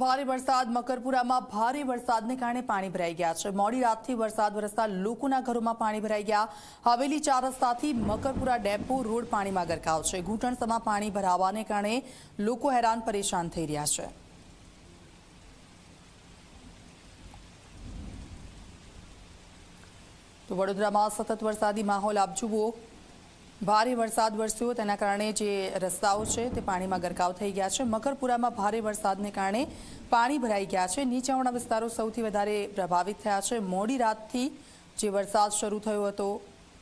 ભારે વરસાદ મકરપુરામાં ભારે વરસાદને કારણે પાણી ભરાઈ ગયા છે। મોડી રાતથી વરસાદ વરસતા લોકોના ઘરોમાં પાણી ભરાઈ ગયા। હવેલી 4 રસ્તાથી મકરપુરા ડેપો રોડ પાણીમાં ગરકાવ છે। ઘૂંટણસમાં પાણી ભરાવાને કારણે લોકો હેરાન પરેશાન થઈ રહ્યા છે। તો વડોદરામાં સતત વરસાદી માહોલ આપ જુઓ। ભારે વરસાદ વરસ્યો તેના કારણે જે રસ્તાઓ છે તે પાણીમાં ગરકાવ થઈ ગયા છે। મકરપુરામાં ભારે વરસાદને કારણે પાણી ભરાઈ ગયા છે। નીચાણવાળા વિસ્તારો સૌથી વધારે પ્રભાવિત થયા છે। મોડી રાતથી જે વરસાદ શરૂ થયો હતો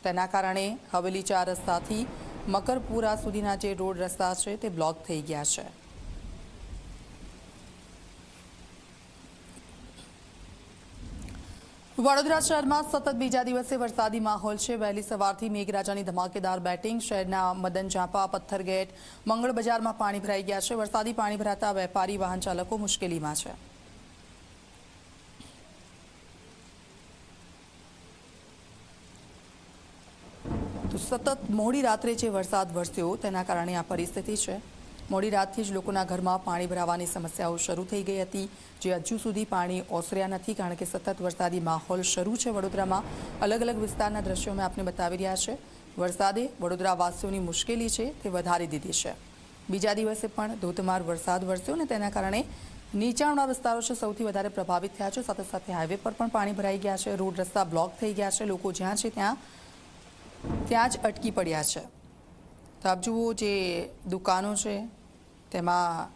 તેના કારણે હવેલી 4 રસ્તાથી મકરપુરા સુધીના જે રોડ રસ્તા છે તે બ્લોક થઈ ગયા છે। વડોદરા શહેરમાં સતત બીજા દિવસે વરસાદી માહોલ છે। વહેલી સવારથી મેઘરાજાની ધમાકેદાર બેટિંગ। શહેરના મદન ઝાંપા, પથ્થરગેટ, મંગળ બજારમાં પાણી ભરાઈ ગયા છે। વરસાદી પાણી ભરાતા વેપારી વાહન ચાલકો મુશ્કેલીમાં છે। તો સતત મોડી રાત્રે જે વરસાદ વરસ્યો તેના કારણે આ પરિસ્થિતિ છે। મોડી રાતથી જ લોકોના ઘરમાં પાણી ભરાવાની સમસ્યાઓ શરૂ થઈ ગઈ હતી, જે હજુ સુધી પાણી ઓસર્યા નથી, કારણ કે સતત વરસાદી માહોલ શરૂ છે વડોદરામાં। અલગ અલગ વિસ્તારના દ્રશ્યો મેં આપને બતાવી રહ્યા છે। વરસાદે વડોદરાવાસીઓની મુશ્કેલી છે તે વધારી દીધી છે। બીજા દિવસે પણ ધોધમાર વરસાદ વરસ્યો અને તેના કારણે નીચાણવાળા વિસ્તારો છે સૌથી વધારે પ્રભાવિત થયા છે। સાથે સાથે હાઈવે પર પણ પાણી ભરાઈ ગયા છે। રોડ રસ્તા બ્લોક થઈ ગયા છે। લોકો જ્યાં છે ત્યાં જ અટકી પડ્યા છે। તો આપ જુઓ, જે દુકાનો છે તેમાં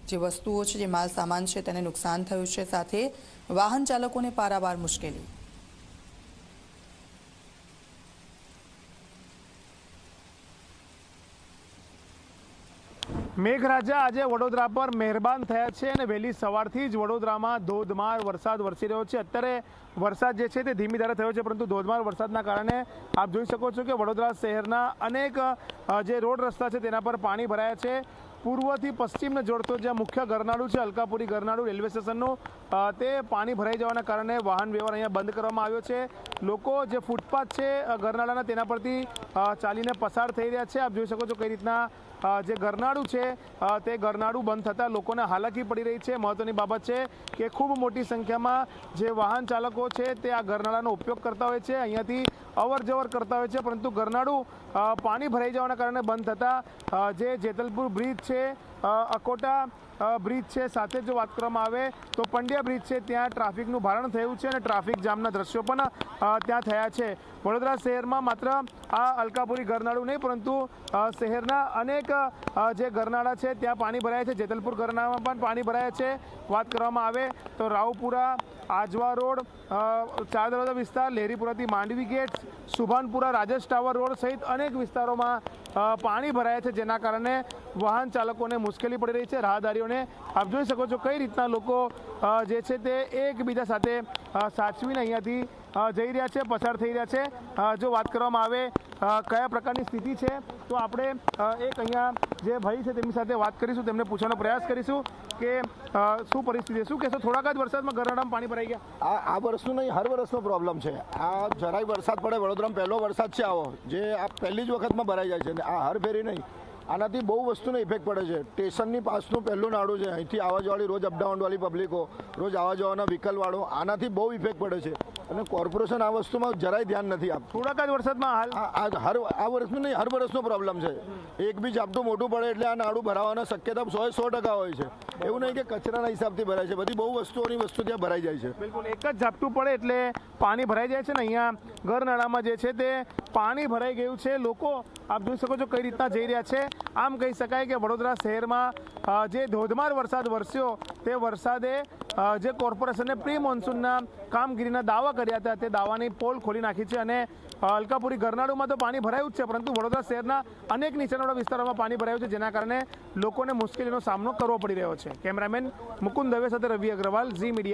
જે વસ્તુઓ છે, જે માલ સામાન છે તેને નુકસાન થયું છે, સાથે વાહન ચાલકોને પારાવાર મુશ્કેલી। મેઘરાજા આજે વડોદરા પર મહેરબાન થયા છે અને વહેલી સવારથી જ વડોદરામાં ધોધમાર વરસાદ વરસી રહ્યો છે। અત્યારે વરસાદ જે છે તે ધીમી ધારે થયો છે, પરંતુ ધોધમાર વરસાદના કારણે આપ જોઈ શકો છો કે વડોદરા શહેરના અનેક જે રોડ રસ્તા છે તેના પર પાણી ભરાયા છે। પૂર્વથી પશ્ચિમને જોડતો જે મુખ્ય ગરનાળું છે, અલકાપુરી ગરનાળું રેલવે સ્ટેશનનું, તે પાણી ભરાઈ જવાના કારણે વાહન વ્યવહાર અહીંયા બંધ કરવામાં આવ્યો છે। લોકો જે ફૂટપાથ છે ગરનાળાના તેના પરથી ચાલીને પસાર થઈ રહ્યા છે। આપ જોઈ શકો છો કઈ રીતના જે ગરનાળું છે તે ગરનાળું બંધ થતાં લોકોને હાલાકી પડી રહી છે। મહત્વની બાબત છે કે ખૂબ મોટી સંખ્યામાં જે વાહન ચાલકો છે તે આ ગરનાળાનો ઉપયોગ કરતા હોય છે, અહીંયાથી અવર જવર કરતા હોય છે, પરંતુ ગરનાળું પાણી ભરાઈ જવાના કારણે બંધ થતાં જે જેતલપુર બ્રિજ છે, અકોટા બ્રિજ છે, સાથે જો વાત કરવામાં આવે તો પંડ્યા બ્રિજ છે, ત્યાં ટ્રાફિકનું ભારણ થયું છે અને ટ્રાફિક જામના દ્રશ્યો પણ ત્યાં થયા છે। વડોદરા શહેરમાં માત્ર આ અલકાપુરી ગરનાળું નહીં, પરંતુ શહેરના અનેક જે ગરનાળા છે ત્યાં પાણી ભરાયા છે। જેતલપુર ગરનાળામાં પણ પાણી ભરાયા છે। વાત કરવામાં આવે તો રાવપુરા, આજવા રોડ, ચાર દરવાજા વિસ્તાર, લહેરીપુરાથી Mandvi gate, Subhanpura, Rajesh tower road સહિત અનેક વિસ્તારોમાં પાણી ભરાયા છે, જેના કારણે વાહન ચાલકોને મુશ્કેલી પડી રહી છે। રાહદારીઓને આપ જોઈ શકો છો કઈ રીતના લોકો જે છે તે એકબીજા સાથે સાચવીને અહીંયાથી જઈ રહ્યા છે, પસાર થઈ રહ્યા છે। જો વાત કરવામાં આવે કયા પ્રકારની સ્થિતિ છે તો આપણે એક અહીંયા જે ભાઈ છે તેમની સાથે વાત કરીશું, તેમને પૂછવાનો પ્રયાસ કરીશું કે શું પરિસ્થિતિ, શું કહેશો? થોડાક જ વરસાદમાં ગરનાળામાં પાણી ભરાઈ ગયા? આ વર્ષનું નહીં, હર વર્ષનો પ્રોબ્લેમ છે। આ જરાય વરસાદ પડે, વડોદરામાં પહેલો વરસાદ છે આવો, જે આ પહેલી જ વખતમાં ભરાઈ જાય છે। આ હર ફેરી નહીં, આનાથી બહુ વસ્તુને ઇફેક્ટ પડે છે। સ્ટેશનની પાસનું પહેલું નાડું છે, અહીંથી આવવા જવાળી રોજ અપડાઉનવાળી પબ્લિકો, રોજ આવવા જવાના વ્હીકલવાળો, આનાથી બહુ ઇફેક્ટ પડે છે અને કોર્પોરેશન આ વસ્તુમાં જરાય ધ્યાન નથી આપતું। થોડાક જ વરસાદમાં આ વર્ષનું નહીં, હર વર્ષનો પ્રોબ્લેમ છે। એક બી ઝાપટું મોટું પડે એટલે આ નાડું ભરાવાની શક્યતા 100% હોય છે। એવું નહીં કે કચરાના હિસાબથી ભરાય છે, બધી બહુ વસ્તુઓની વસ્તુ ત્યાં ભરાઈ જાય છે। બિલકુલ, એક જ ઝાપટું પડે એટલે પાણી ભરાઈ જાય છે ને અહીંયા ગરનાળામાં જે છે તે પાણી ભરાઈ ગયું છે। લોકો આપ જોઈ શકો છો કઈ રીતના જઈ રહ્યા છે। આમ કહી શકાય કે વડોદરા શહેરમાં જે ધોધમાર વરસાદ વરસ્યો તે વરસાદે જે કોર્પોરેશને પ્રી મોન્સૂનના કામગીરીના દાવા કર્યા હતા તે દાવાની પોલ ખોલી નાખી છે અને અલકાપુરી ગરનાળુમાં તો પાણી ભરાયું જ છે, પરંતુ વડોદરા શહેરના અનેક નીચાણવાળા વિસ્તારોમાં પાણી ભરાયું છે, જેના કારણે લોકોને મુશ્કેલીનો સામનો કરવો પડી રહ્યો છે। કેમેરામેન મુકુંદ દવે સાથે રવિ અગ્રવાલ, ઝી મીડિયા।